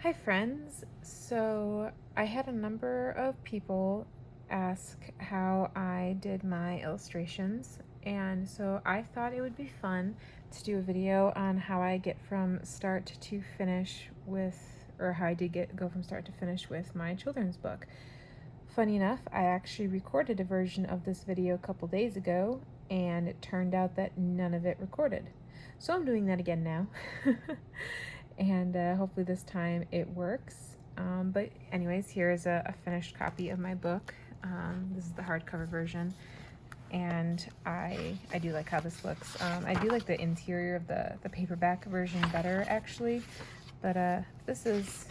Hi friends. So I had a number of people ask how I did my illustrations, and so I thought it would be fun to do a video on how I get from start to finish with, or how I did go from start to finish with my children's book. Funny enough, I actually recorded a version of this video a couple days ago, and it turned out that none of it recorded. So I'm doing that again now. And hopefully this time it works. But anyways, here's a finished copy of my book. This is the hardcover version, and I do like how this looks. I do like the interior of the paperback version better actually, but this is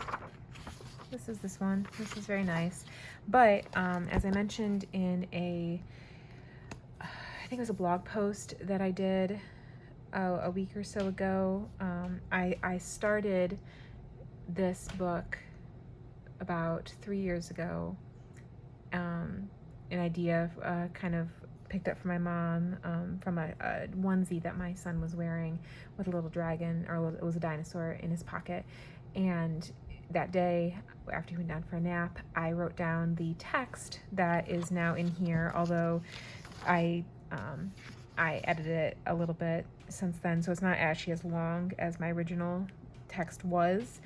this one. This is very nice. But as I mentioned in I think it was a blog post that I did a week or so ago, I started this book about 3 years ago. An idea kind of picked up from my mom from a onesie that my son was wearing with a little dragon, or it was a dinosaur in his pocket. And that day, after he went down for a nap, I wrote down the text that is now in here, although I edited it a little bit since then, so it's not actually as long as my original text was.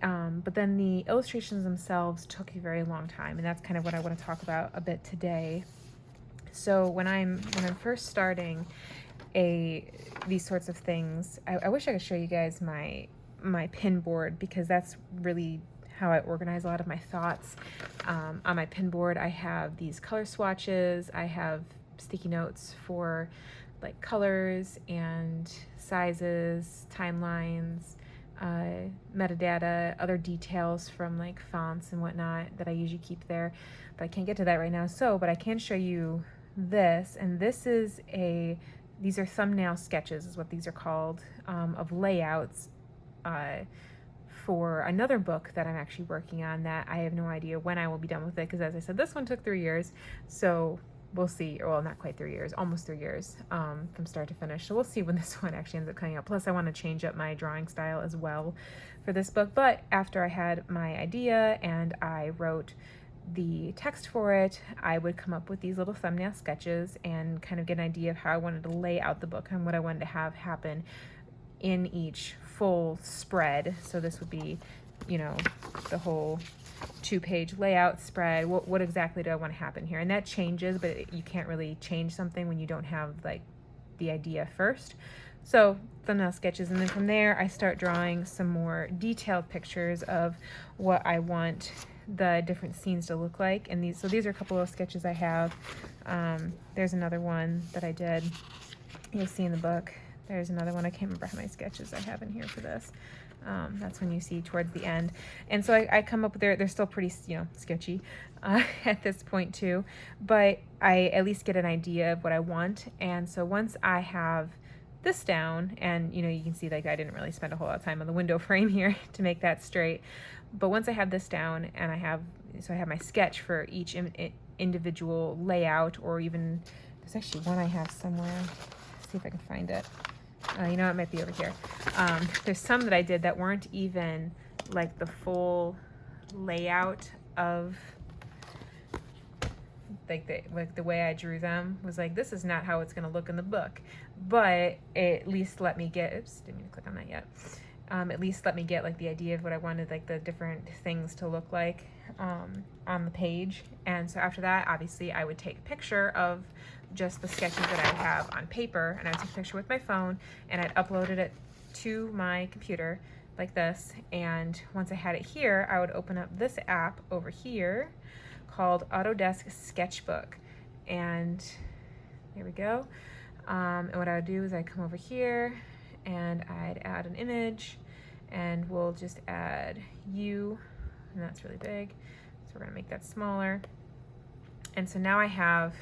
But then the illustrations themselves took a very long time, and that's kind of what I want to talk about a bit today. So when I'm first starting these sorts of things, I wish I could show you guys my pin board, because that's really how I organize a lot of my thoughts. On my pin board, I have these color swatches. I have sticky notes for like colors and sizes, timelines, metadata, other details from like fonts and whatnot that I usually keep there, but I can't get to that right now. But I can show you this, and these are thumbnail sketches is what these are called, of layouts for another book that I'm actually working on that I have no idea when I will be done with it, because as I said, this one took 3 years, so we'll see. Well, not quite 3 years, almost 3 years from start to finish. So we'll see when this one actually ends up coming out. Plus, I want to change up my drawing style as well for this book. But after I had my idea and I wrote the text for it, I would come up with these little thumbnail sketches and kind of get an idea of how I wanted to lay out the book and what I wanted to have happen in each full spread. So this would be, the whole 2-page layout spread. What exactly do I want to happen here? And that changes, but you can't really change something when you don't have like the idea first. So thumbnail sketches, and then from there I start drawing some more detailed pictures of what I want the different scenes to look like. And these are a couple of sketches I have. There's another one that I did, you'll see in the book. There's another one. I can't remember how many sketches I have in here for this. That's when you see towards the end. And so I come up with, they're still pretty, sketchy at this point too, but I at least get an idea of what I want. And so once I have this down, and you can see like I didn't really spend a whole lot of time on the window frame here to make that straight. But once I have this down, and I have my sketch for each individual layout, or even, there's actually one I have somewhere. Let's see if I can find it. It might be over here. There's some that I did that weren't even like the full layout of like the way I drew them was like, this is not how it's going to look in the book, but it at least let me get, oops, didn't mean to click on that yet. At least let me get like the idea of what I wanted like the different things to look like on the page. And so after that, obviously I would take a picture of just the sketches that I have on paper, and I'd take a picture with my phone, and I'd uploaded it to my computer like this. And once I had it here, I would open up this app over here called Autodesk Sketchbook, and there we go. And what I would do is I'd come over here and I'd add an image, and we'll just add you, and that's really big, so we're gonna make that smaller. And so now I have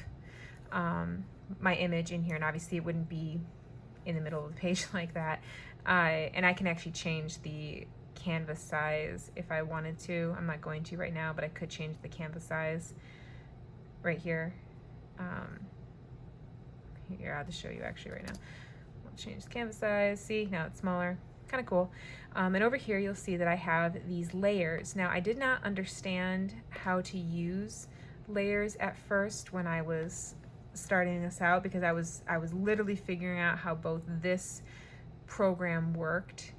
my image in here, and obviously it wouldn't be in the middle of the page like that. And I can actually change the canvas size if I wanted to. I'm not going to right now, but I could change the canvas size right here. Here, I'll just show you actually right now. We'll change the canvas size. See, now it's smaller. kind of cool. And over here you'll see that I have these layers. Now I did not understand how to use layers at first when I was starting this out, because I was literally figuring out how both this program worked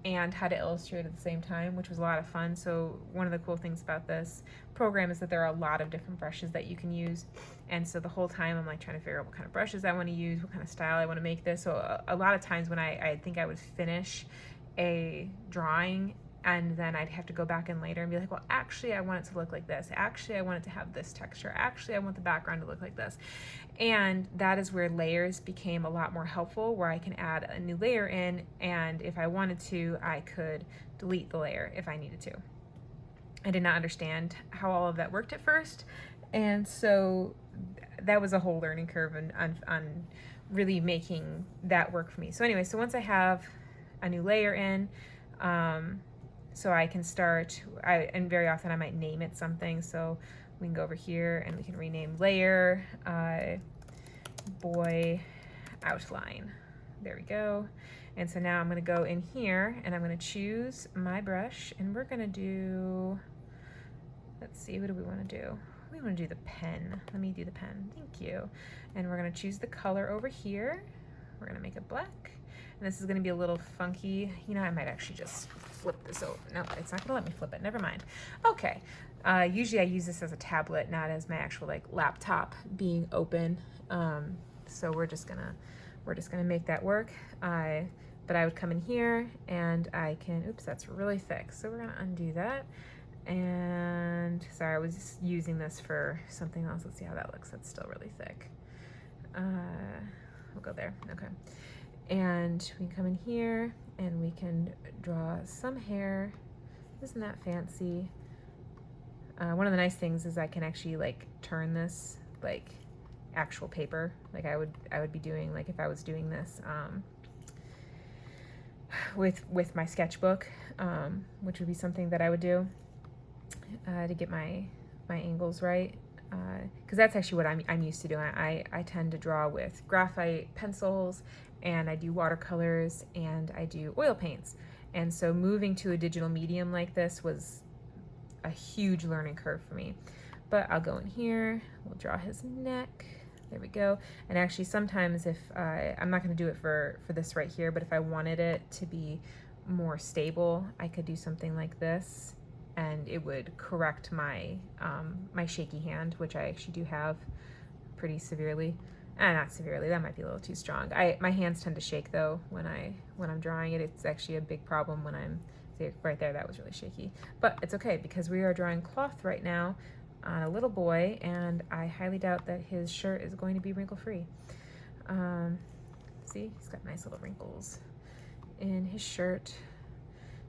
and how to illustrate at the same time, which was a lot of fun. So one of the cool things about this program is that there are a lot of different brushes that you can use. And so the whole time I'm like trying to figure out what kind of brushes I want to use, what kind of style I want to make this. So a lot of times when I think I would finish a drawing, and then I'd have to go back in later and be like, well, actually I want it to look like this. Actually, I want it to have this texture. Actually, I want the background to look like this. And that is where layers became a lot more helpful, where I can add a new layer in, and if I wanted to, I could delete the layer if I needed to. I did not understand how all of that worked at first, and so that was a whole learning curve on really making that work for me. So anyway, so once I have a new layer in, so I can start, and very often I might name it something, so we can go over here and we can rename layer, boy outline. There we go. And so now I'm going to go in here and I'm going to choose my brush, and we're going to do, let's see, what do we want to do? We want to do the pen. Let me do the pen. Thank you. And we're going to choose the color over here. We're going to make it black. And this is going to be a little funky. You know, I might actually just flip this over. No, it's not going to let me flip it. Never mind. Okay. Usually I use this as a tablet, not as my actual like laptop being open. So we're just gonna make that work. But I would come in here and I can, oops, that's really thick. So we're gonna undo that. And sorry, I was just using this for something else. Let's see how that looks. That's still really thick. We'll go there. Okay. And we can come in here and we can draw some hair. Isn't that fancy? One of the nice things is I can actually like turn this like actual paper. Like I would be doing, like if I was doing this with my sketchbook, which would be something that I would do to get my angles right. Because that's actually what I'm used to doing. I tend to draw with graphite pencils, and I do watercolors, and I do oil paints. And so moving to a digital medium like this was a huge learning curve for me. But I'll go in here, we'll draw his neck. There we go. And actually sometimes if I'm not going to do it for this right here, but if I wanted it to be more stable, I could do something like this, and it would correct my my shaky hand, which I actually do have pretty severely. Not severely, that might be a little too strong. My hands tend to shake though when I'm drawing it. It's actually a big problem when I'm, see, right there, that was really shaky. But it's okay because we are drawing cloth right now on a little boy, and I highly doubt that his shirt is going to be wrinkle-free. See, he's got nice little wrinkles in his shirt.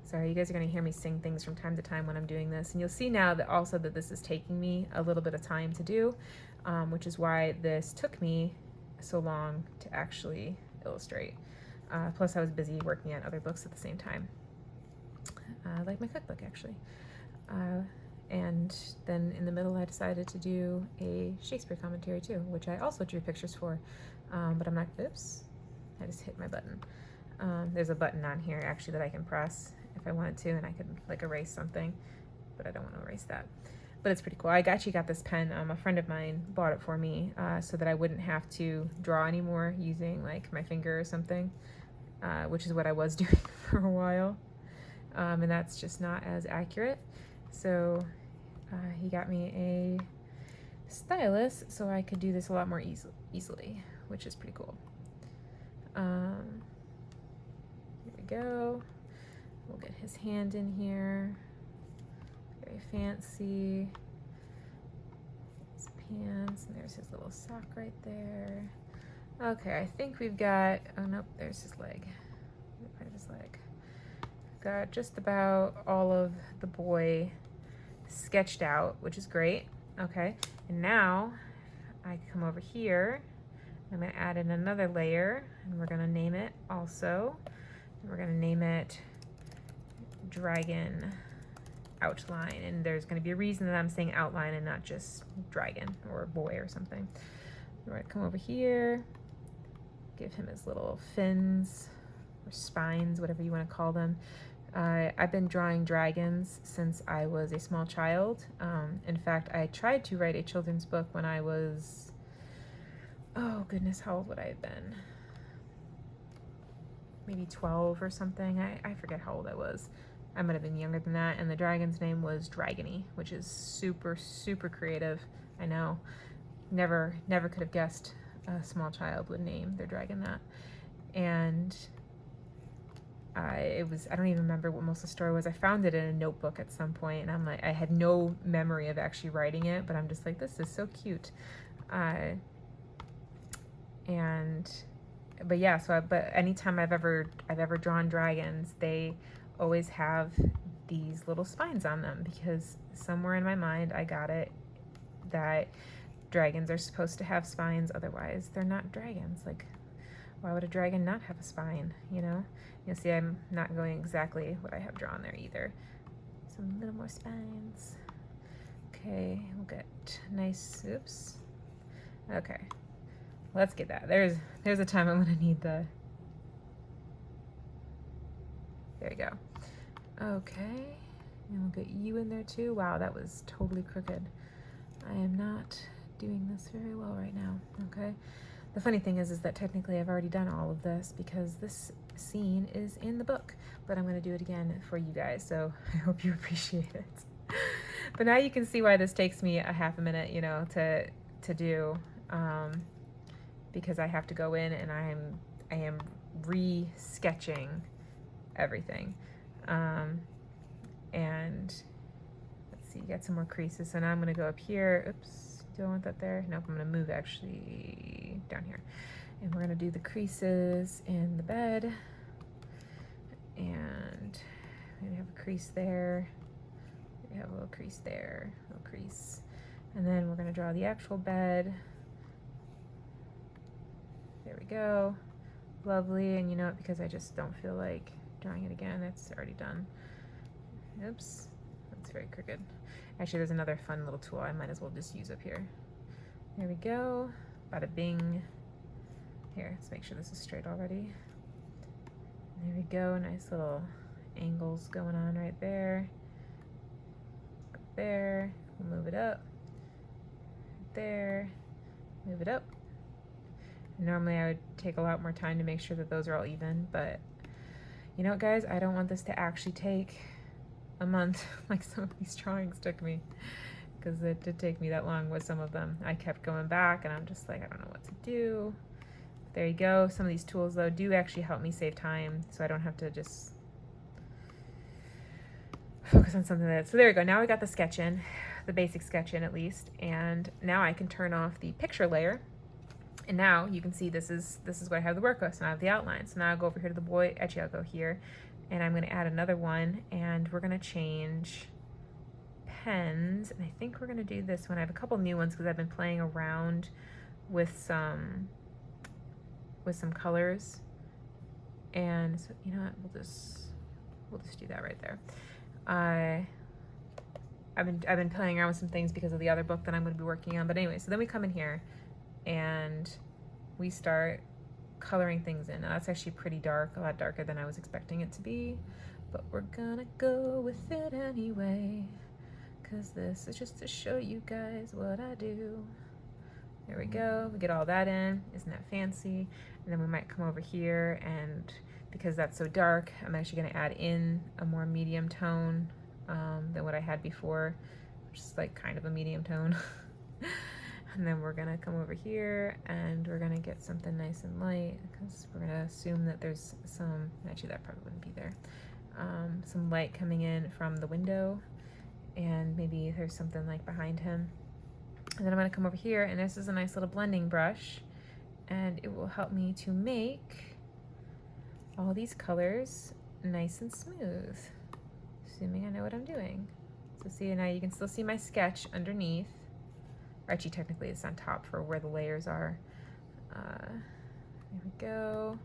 Sorry, you guys are going to hear me sing things from time to time when I'm doing this, and you'll see now that also that this is taking me a little bit of time to do, which is why this took me so long to actually illustrate. Plus I was busy working on other books at the same time, like my cookbook actually. And then in the middle I decided to do a Shakespeare commentary too, which I also drew pictures for, but I'm not, oops, I just hit my button. There's a button on here actually that I can press if I wanted to, and I could like erase something, but I don't want to erase that. But it's pretty cool. I actually got this pen, a friend of mine bought it for me so that I wouldn't have to draw anymore using like my finger or something, which is what I was doing for a while, and that's just not as accurate. So he got me a stylus so I could do this a lot more easily, which is pretty cool. Here we go. We'll get his hand in here. Very fancy. His pants, and there's his little sock right there. Okay, I think we've got, oh nope, there's his leg. Part of his leg. Got just about all of the boy sketched out, which is great. Okay, and now I come over here. I'm going to add in another layer, and we're going to name it also. And we're going to name it Dragon Outline, and there's going to be a reason that I'm saying outline and not just dragon or boy or something. All right, come over here, give him his little fins or spines, whatever you want to call them. I've been drawing dragons since I was a small child. In fact, I tried to write a children's book when I was, oh goodness, how old would I have been? Maybe 12 or something. I forget how old I was. I might have been younger than that. And the dragon's name was Dragony, which is super, super creative. I know. Never could have guessed a small child would name their dragon that. And I don't even remember what most of the story was. I found it in a notebook at some point, and I'm like, I had no memory of actually writing it, but I'm just like, this is so cute. But yeah, but anytime I've ever drawn dragons, they always have these little spines on them, because somewhere in my mind I got it that dragons are supposed to have spines, otherwise they're not dragons. Like, why would a dragon not have a spine, you know? You'll see I'm not going exactly what I have drawn there either. Some little more spines. Okay, we'll get nice, oops. Okay, let's get that. There's a time I'm gonna need the, there we go. Okay, and we'll get you in there too. Wow, that was totally crooked. I am not doing this very well right now, okay? The funny thing is that technically I've already done all of this because this scene is in the book, but I'm going to do it again for you guys, so I hope you appreciate it. But now you can see why this takes me a half a minute, you know, to do, because I have to go in and I am re-sketching everything. And let's see, get some more creases. So now I'm going to go up here. Oops, do I want that there? Nope, I'm going to move actually down here. And we're going to do the creases in the bed. And maybe have a crease there. We have a little crease there, a little crease. And then we're going to draw the actual bed. There we go. Lovely. And you know what, because I just don't feel like drawing it again, it's already done. Oops, that's very crooked. Actually, there's another fun little tool I might as well just use up here. There we go. Bada bing. Here, let's make sure this is straight already. There we go. Nice little angles going on right there. Up there. We'll move it up. There. Move it up. Normally I would take a lot more time to make sure that those are all even, but you know what, guys? I don't want this to actually take a month like some of these drawings took me, because it did take me that long with some of them. I kept going back and I'm just like, I don't know what to do. There you go. Some of these tools though do actually help me save time, so I don't have to just focus on something like that. So there we go. Now we got the sketch in, the basic sketch in at least, and now I can turn off the picture layer. And now you can see this is what I have the work with. So now I have the outline. So now I'll go over here to the boy. Actually, I'll go here, and I'm going to add another one, and we're going to change pens. And I think we're going to do this one. I have a couple new ones because I've been playing around with some colors. And so, you know what? We'll just do that right there. I've been playing around with some things because of the other book that I'm going to be working on. But anyway, so then we come in here and we start coloring things in. Now that's actually pretty dark, a lot darker than I was expecting it to be, but we're gonna go with it anyway, because this is just to show you guys what I do. There we go, we get all that in. Isn't that fancy? And then we might come over here, and because that's so dark, I'm actually gonna add in a more medium tone than what I had before, which is like kind of a medium tone. And then we're gonna come over here and we're gonna get something nice and light, because we're gonna assume that there's some, actually that probably wouldn't be there, some light coming in from the window, and maybe there's something like behind him. And then I'm gonna come over here, and this is a nice little blending brush, and it will help me to make all these colors nice and smooth, assuming I know what I'm doing. So see, now you can still see my sketch underneath. Actually, technically it's on top for where the layers are. There we go,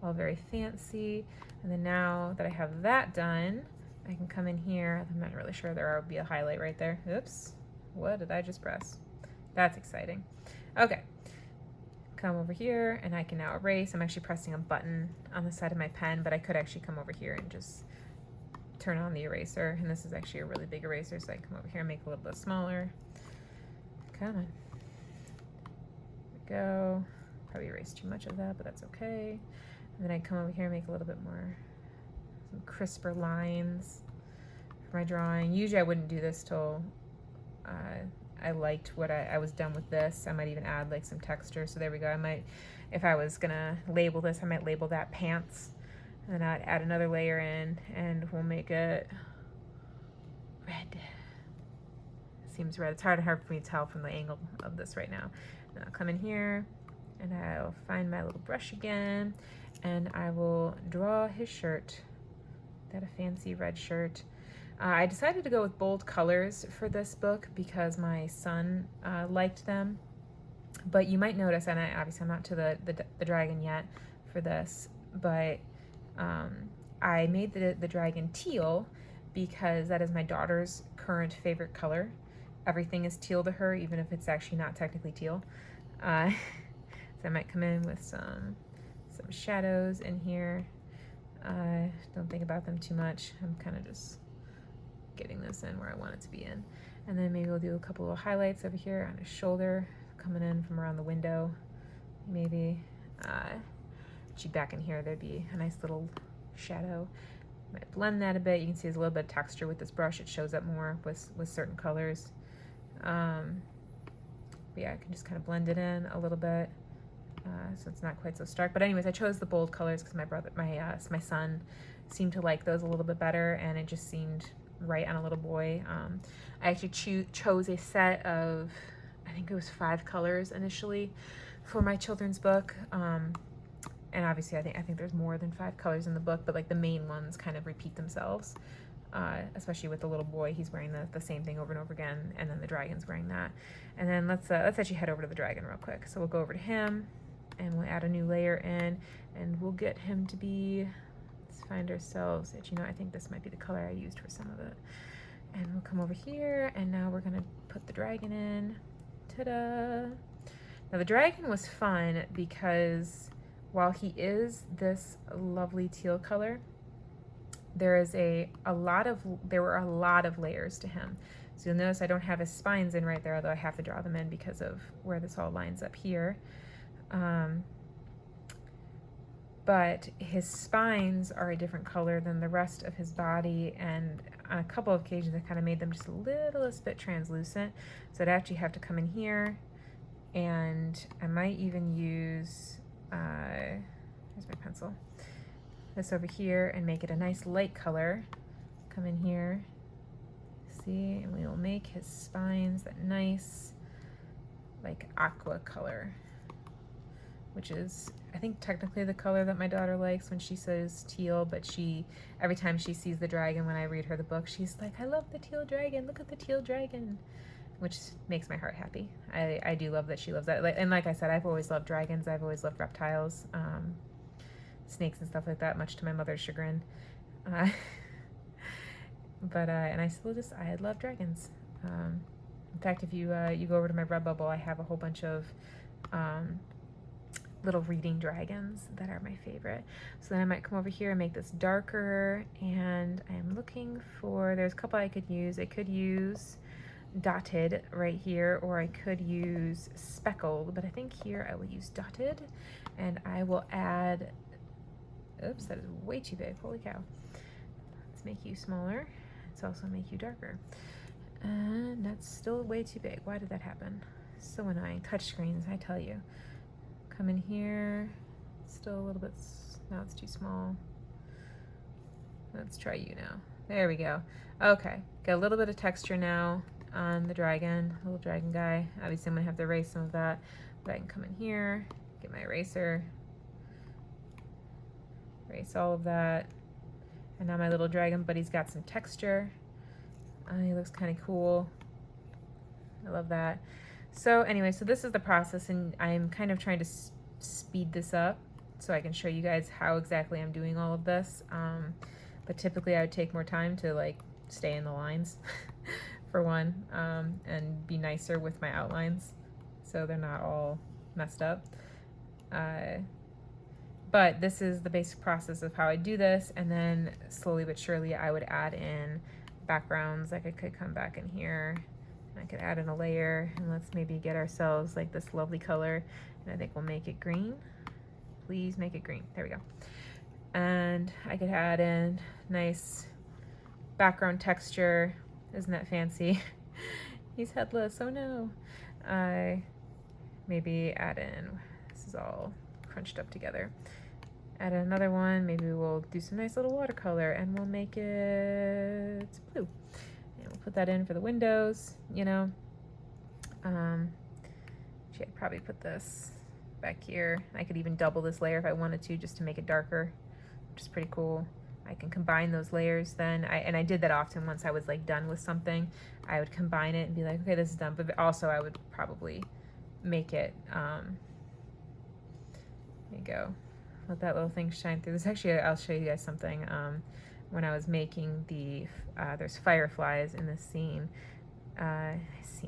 all very fancy. And then now that I have that done, I can come in here. I'm not really sure, there would be a highlight right there. Oops, what did I just press? That's exciting. Okay, come over here and I can now erase. I'm actually pressing a button on the side of my pen, but I could actually come over here and just turn on the eraser. And this is actually a really big eraser, so I can come over here and make it a little bit smaller. Come on. There we go. Probably erased too much of that, but that's okay. And then I come over here and make a little bit more, some crisper lines for my drawing. Usually I wouldn't do this till I liked what I was done with this. I might even add like some texture. So there we go. I might, if I was gonna label this, I might label that pants. And then I'd add another layer in and we'll make it red. It seems red. It's hard for me to tell from the angle of this right now. And I'll come in here and I'll find my little brush again and I will draw his shirt. Got a fancy red shirt. I decided to go with bold colors for this book because my son liked them. But you might notice, and obviously I'm not to the dragon yet for this, but I made the dragon teal because that is my daughter's current favorite color. Everything is teal to her, even if it's actually not technically teal. So I might come in with some shadows in here. Don't think about them too much. I'm kind of just getting this in where I want it to be in. And then maybe we'll do a couple of highlights over here on his shoulder, coming in from around the window. Maybe back in here, there'd be a nice little shadow. Might blend that a bit. You can see there's a little bit of texture with this brush. It shows up more with certain colors. But yeah, I can just kind of blend it in a little bit. So it's not quite so stark. But anyways, I chose the bold colors because my son seemed to like those a little bit better, and it just seemed right on a little boy. I actually chose a set of, I think it was 5 colors initially for my children's book. And obviously I think there's more than 5 colors in the book, but like the main ones kind of repeat themselves, especially with the little boy. He's wearing the same thing over and over again, and then the dragon's wearing that. And then let's actually head over to the dragon real quick. So we'll go over to him and we'll add a new layer in, and we'll get him to be, let's find ourselves, I think this might be the color I used for some of it. And we'll come over here, and now we're gonna put the dragon in. Ta-da! Now the dragon was fun because while he is this lovely teal color, there were a lot of layers to him. So you'll notice I don't have his spines in right there, although I have to draw them in because of where this all lines up here. But his spines are a different color than the rest of his body, and on a couple of occasions I kind of made them just a littlest bit translucent. So I'd actually have to come in here, and I might even use, here's my pencil, this over here, and make it a nice light color. Come in here, see, and we will make his spines that nice like aqua color, which is, I think, technically the color that my daughter likes when she says teal, but every time she sees the dragon when I read her the book, she's like, I love the teal dragon, look at the teal dragon, which makes my heart happy. I do love that she loves that. And like I said, I've always loved dragons. I've always loved reptiles, snakes and stuff like that, much to my mother's chagrin. And I love dragons. In fact, if you go over to my Redbubble, I have a whole bunch of little reading dragons that are my favorite. So then I might come over here and make this darker, and I'm looking for, there's a couple I could use. I could use dotted right here, or I could use speckled, but I think here I will use dotted, and I will add, oops, that is way too big, holy cow. Let's make you smaller. Let's also make you darker. And that's still way too big. Why did that happen? So annoying. Touch screens, I tell you. Come in here, still a little bit, now it's too small. Let's try you now. There we go. Okay, got a little bit of texture now on the dragon, little dragon guy. Obviously I'm gonna have to erase some of that, but I can come in here, get my eraser, erase all of that. And now my little dragon buddy's got some texture. He looks kind of cool. I love that. So anyway, so this is the process, and I'm kind of trying to speed this up so I can show you guys how exactly I'm doing all of this. But typically I would take more time to like stay in the lines for one, and be nicer with my outlines so they're not all messed up. But this is the basic process of how I do this, and then slowly but surely I would add in backgrounds. Like I could come back in here and I could add in a layer, and let's maybe get ourselves like this lovely color, and I think we'll make it green. Please make it green. There we go. And I could add in nice background texture. Isn't that fancy? He's headless. Oh no. I maybe add in, this is all crunched up together. Add another one. Maybe we'll do some nice little watercolor and we'll make it blue. And we'll put that in for the windows, you know. Actually, I'd probably put this back here. I could even double this layer if I wanted to, just to make it darker, which is pretty cool. I can combine those layers then. I did that often once I was like done with something. I would combine it and be like, okay, this is done. But also I would probably make it, there you go. Let that little thing shine through. This actually, I'll show you guys something. When I was making the, there's fireflies in this scene. Let's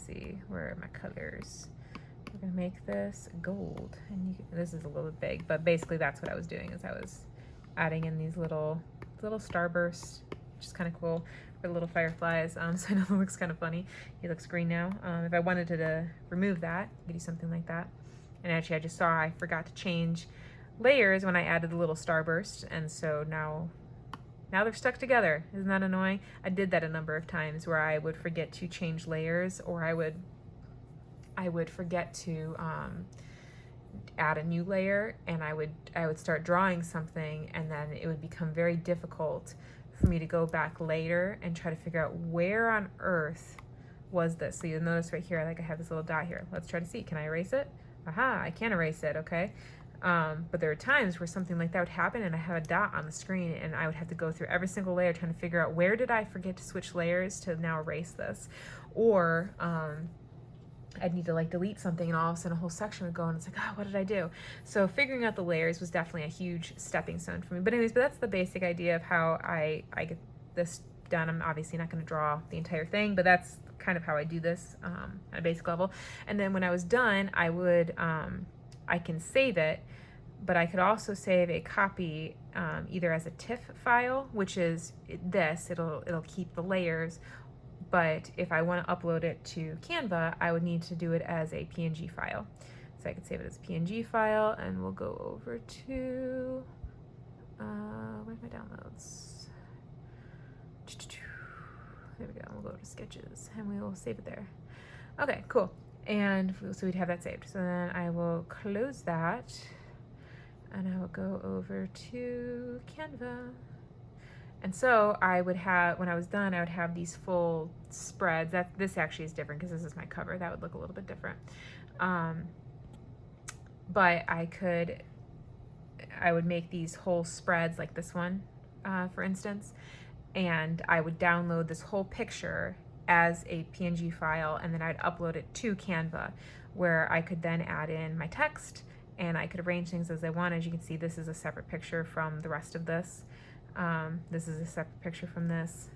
see, where are my colors? We're gonna make this gold, and this is a little bit big, but basically that's what I was doing, is I was adding in these little starbursts, which is kind of cool, for the little fireflies. So I know it looks kind of funny. He looks green now. If I wanted to remove that, I could do something like that. And actually, I just saw I forgot to change layers when I added the little starburst, and so now they're stuck together. Isn't that annoying? I did that a number of times where I would forget to change layers, or I would forget to add a new layer, and I would start drawing something, and then it would become very difficult for me to go back later and try to figure out where on earth was this. So you'll notice right here, like I have this little dot here. Let's try to see. Can I erase it? Aha, I can erase it. Okay. But there are times where something like that would happen and I have a dot on the screen, and I would have to go through every single layer trying to figure out where did I forget to switch layers to now erase this, or I'd need to like delete something, and all of a sudden a whole section would go, and it's like, oh, what did I do? So figuring out the layers was definitely a huge stepping stone for me. But anyways, that's the basic idea of how I get this done. I'm obviously not going to draw the entire thing, but that's kind of how I do this at a basic level. And then when I was done, I would I can save it, but I could also save a copy either as a TIFF file, which is this, it'll keep the layers. But if I want to upload it to Canva, I would need to do it as a PNG file. So I could save it as a PNG file, and we'll go over to, where's my downloads? There we go, we'll go to sketches, and we will save it there. Okay, cool. And so we'd have that saved. So then I will close that, and I will go over to Canva. And so I would have, when I was done, I would have these full spreads. This actually is different because this is my cover. That would look a little bit different. But I would make these whole spreads like this one, for instance, and I would download this whole picture as a PNG file, and then I'd upload it to Canva, where I could then add in my text, and I could arrange things as I want. As you can see, this is a separate picture from the rest of this. This is a separate picture from this.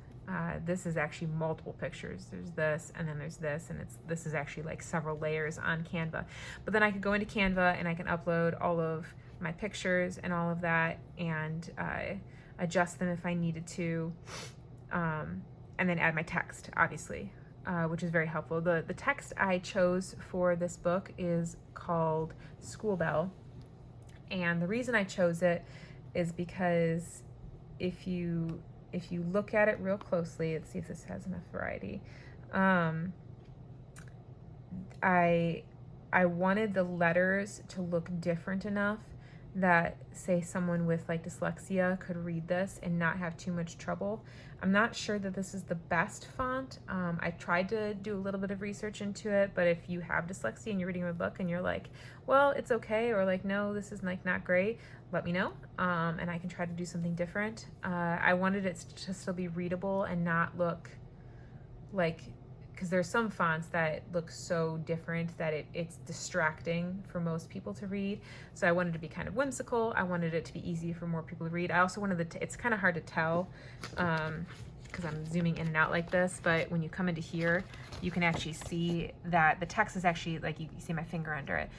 This is actually multiple pictures. There's this, and then there's this, and this is actually like several layers on Canva. But then I could go into Canva and I can upload all of my pictures and all of that, and adjust them if I needed to, and then add my text, obviously, which is very helpful. The text I chose for this book is called School Bell, and the reason I chose it is because if you look at it real closely, let's see if this has enough variety. I wanted the letters to look different enough that, say, someone with like dyslexia could read this and not have too much trouble. I'm not sure that this is the best font. I tried to do a little bit of research into it, but if you have dyslexia and you're reading my book and you're like, well, it's okay, or like, no, this is like not great, let me know, and I can try to do something different. I wanted it to still be readable and not look like because there's some fonts that look so different that it's distracting for most people to read. So I wanted to be kind of whimsical. I wanted it to be easy for more people to read. I also wanted it's kind of hard to tell because I'm zooming in and out like this, but when you come into here, you can actually see that the text is actually, like, you see my finger under it.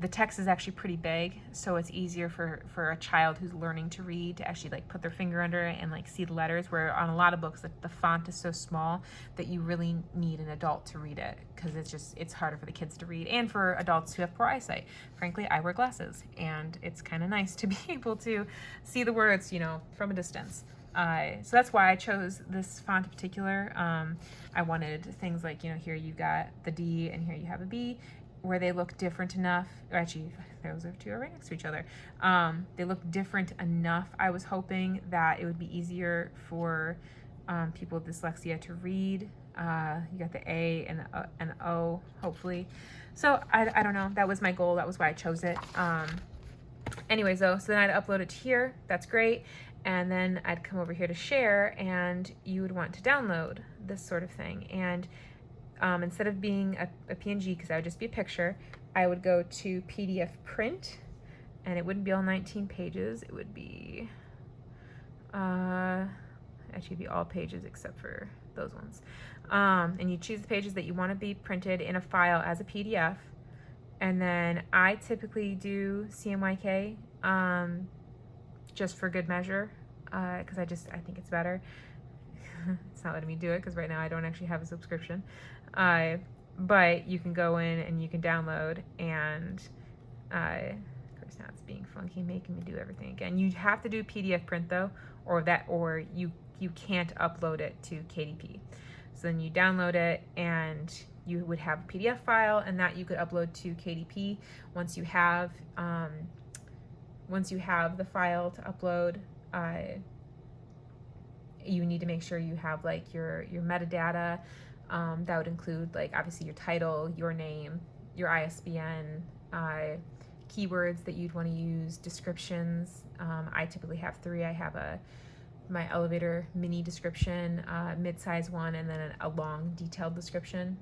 The text is actually pretty big, so it's easier for a child who's learning to read to actually like put their finger under it and like see the letters, where on a lot of books the font is so small that you really need an adult to read it, because it's harder for the kids to read, and for adults who have poor eyesight. Frankly, I wear glasses, and it's kind of nice to be able to see the words, you know, from a distance. So that's why I chose this font in particular. I wanted things like, you know, here you got the D and here you have a B, where they look different enough. Actually, those are two are right next to each other. They look different enough. I was hoping that it would be easier for people with dyslexia to read. You got the A and the O, hopefully. So I don't know. That was my goal. That was why I chose it. Anyways, though, so then I'd upload it to here. That's great. And then I'd come over here to share, and you would want to download this sort of thing. And instead of being a PNG, because that would just be a picture, I would go to PDF print, and it wouldn't be all 19 pages. It would be, actually it'd be all pages except for those ones. And you choose the pages that you want to be printed in a file as a PDF. And then I typically do CMYK, just for good measure, because I think it's better. It's not letting me do it because right now I don't actually have a subscription. But you can go in and you can download, and of course now it's being funky, making me do everything again. You have to do PDF print though, or you can't upload it to KDP. So then you download it, and you would have a PDF file, and that you could upload to KDP. Once you have the file to upload, you need to make sure you have like your metadata. That would include like obviously your title, your name, your ISBN, keywords that you'd want to use, descriptions. I typically have 3. I have my elevator mini description, mid-size one, and then a long detailed description.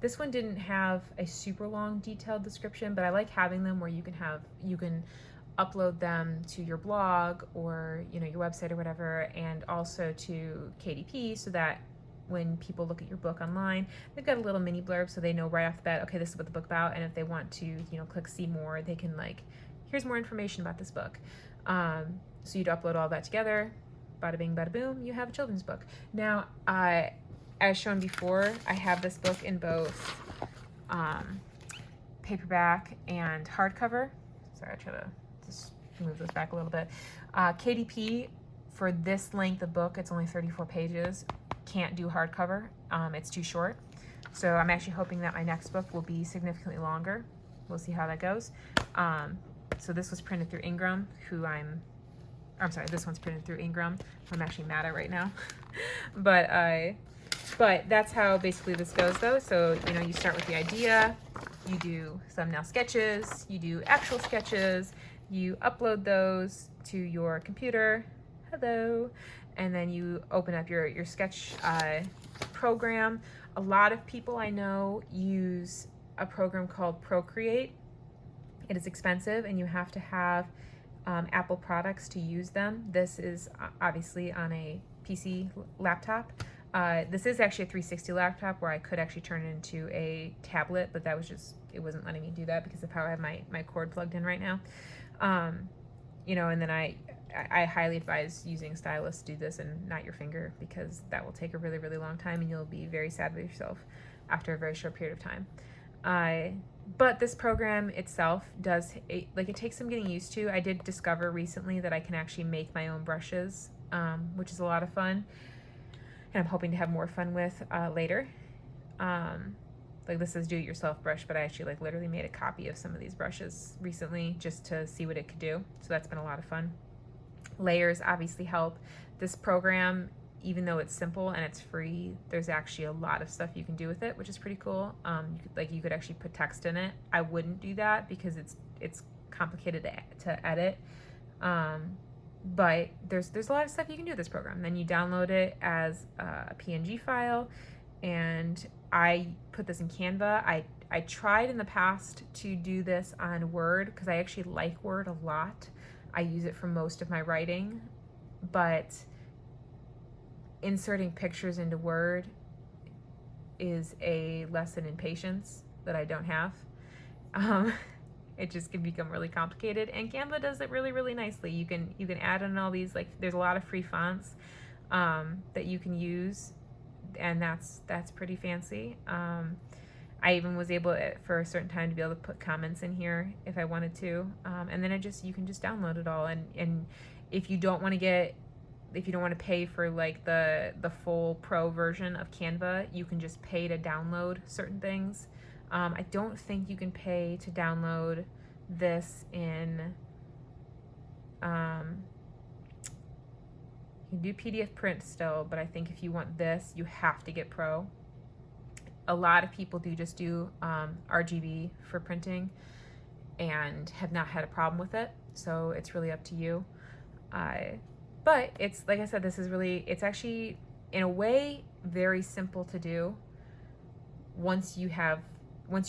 This one didn't have a super long detailed description, but I like having them where you can upload them to your blog or, you know, your website or whatever, and also to KDP, so that when people look at your book online, they've got a little mini blurb so they know right off the bat, okay, this is what the book's about, and if they want to, you know, click see more, they can like, here's more information about this book. So you'd upload all that together, bada bing, bada boom, you have a children's book. Now, as shown before, I have this book in both paperback and hardcover. Sorry, I try to just move this back a little bit. KDP, for this length of book, it's only 34 pages. Can't do hardcover. It's too short. So I'm actually hoping that my next book will be significantly longer. We'll see how that goes. So this was printed through Ingram, this one's printed through Ingram, who I'm actually mad at right now. But that's how basically this goes though. So, you know, you start with the idea, you do thumbnail sketches, you do actual sketches, you upload those to your computer, hello, and then you open up your sketch program. A lot of people I know use a program called Procreate. It is expensive, and you have to have Apple products to use them. This is obviously on a PC laptop. This is actually a 360 laptop where I could actually turn it into a tablet, but that was just, it wasn't letting me do that because of how I have my cord plugged in right now. You know, and then I highly advise using a stylus to do this and not your finger, because that will take a really, really long time and you'll be very sad with yourself after a very short period of time. But this program itself it takes some getting used to. I did discover recently that I can actually make my own brushes, which is a lot of fun, and I'm hoping to have more fun with later. Like this is do-it-yourself brush, but I actually literally made a copy of some of these brushes recently just to see what it could do. So that's been a lot of fun. Layers obviously help. This program, even though it's simple and it's free, there's actually a lot of stuff you can do with it, which is pretty cool. You could actually put text in it. I wouldn't do that because it's complicated to edit. But there's a lot of stuff you can do with this program. Then you download it as a PNG file, and I put this in Canva. I tried in the past to do this on Word because I actually like Word a lot. I use it for most of my writing, but inserting pictures into Word is a lesson in patience that I don't have. It just can become really complicated, and Canva does it really, really nicely. You can add in all these, like, there's a lot of free fonts that you can use, and that's pretty fancy. I even was able for a certain time to be able to put comments in here if I wanted to, and then you can just download it all. And if you don't want to pay for like the full pro version of Canva, you can just pay to download certain things. I don't think you can pay to download this in. You can do PDF print still, but I think if you want this, you have to get Pro. A lot of people just do RGB for printing and have not had a problem with it, so it's really up to you. But it's, like I said, it's actually, in a way, very simple to do once you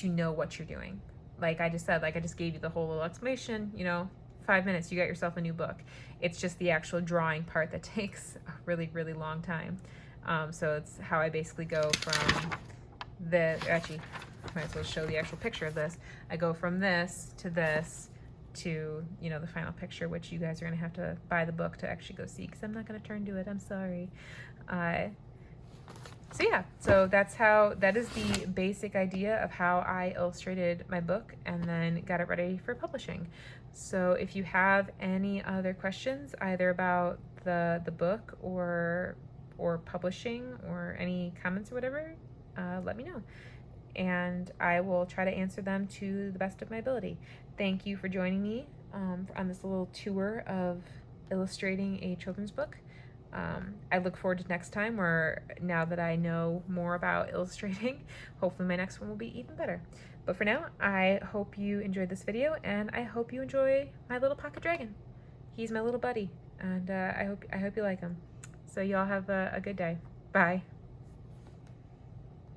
know what you're doing. Like I just said, I just gave you the whole little explanation, 5 minutes, you got yourself a new book. It's just the actual drawing part that takes a really, really long time. So it's how I basically go from actually, I might as well show the actual picture of this. I go from this to the final picture, which you guys are going to have to buy the book to actually go see, because I'm not going to turn to it. I'm sorry. So yeah, that is the basic idea of how I illustrated my book and then got it ready for publishing. So if you have any other questions, either about the book or publishing, or any comments or whatever, let me know, and I will try to answer them to the best of my ability. Thank you for joining me on this little tour of illustrating a children's book. I look forward to next time, where now that I know more about illustrating, hopefully my next one will be even better. But for now, I hope you enjoyed this video, and I hope you enjoy my little pocket dragon. He's my little buddy, and I hope you like him. So y'all have a good day. Bye.